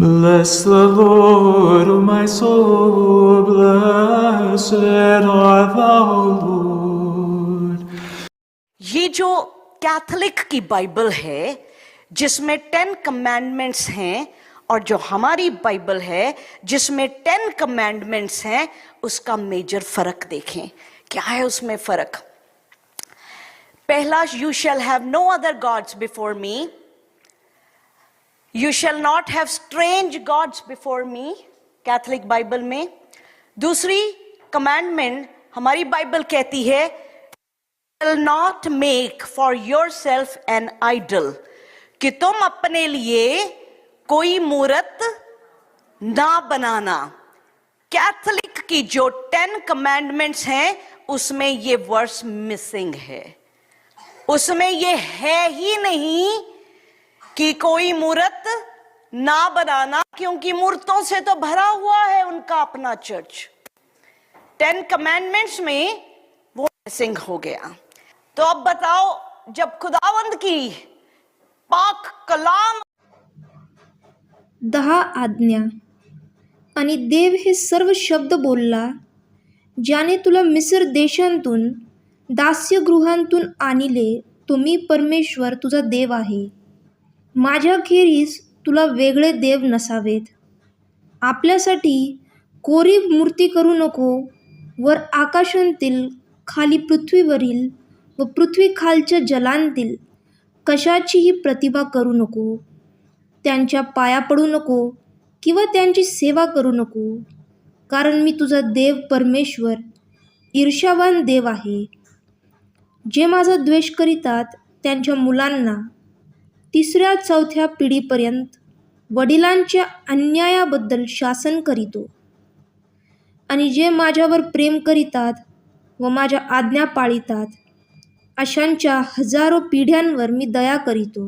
Bless the Lord, O my soul, blessed art thou, Lord. ये जो Catholic की Bible है जिसमें 10 कमांडमेंट्स हैं और जो हमारी बाइबल है जिसमें 10 कमांडमेंट्स हैं, उसका मेजर फर्क देखें। क्या है उसमें फर्क? पहला, you shall have no other gods before me, you shall not have strange gods before me, Catholic Bible में। दूसरी कमांडमेंट हमारी बाइबल कहती है, will not make for yourself an idol, कि तुम अपने लिए कोई मूर्त ना बनाना। कैथोलिक की जो 10 कमांडमेंट्स हैं उसमें ये वर्स मिसिंग है, उसमें ये है ही नहीं कि कोई मूर्त ना बनाना, क्योंकि मूर्तों से तो भरा हुआ है उनका अपना चर्च। 10 कमांडमेंट्स में वो मिसिंग हो गया। तो अब बताओ, जब खुदावंद की पाक कलाम 10 आज्ञा आणि देव हे सर्व शब्द बोलला, ज्याने तुला मिस्र देशांतून दास्यगृहांतून आणले, तो मी परमेश्वर तुझा देव आहे. माझ्याखेरीज तुला वेगळे देव नसावेत. आपल्यासाठी कोरी मूर्ती करू नको. वर आकाशांतील, खाली पृथ्वीवरील व पृथ्वीखालच्या जलांतील कशाचीही प्रतिभा करू नको. त्यांच्या पाया पडू नको किंवा त्यांची सेवा करू नको, कारण मी तुझा देव परमेश्वर ईर्ष्यावान देव आहे. जे माझा द्वेष करीतात त्यांच्या मुलांना 3ऱ्या 4थ्या पिढीपर्यंत वडिलांच्या अन्यायाबद्दल शासन करीतो, आणि जे माझ्यावर प्रेम करीतात व माझ्या आज्ञा पाळितात अशांच्या हजारो पिढ्यांवर मी दया करीतो.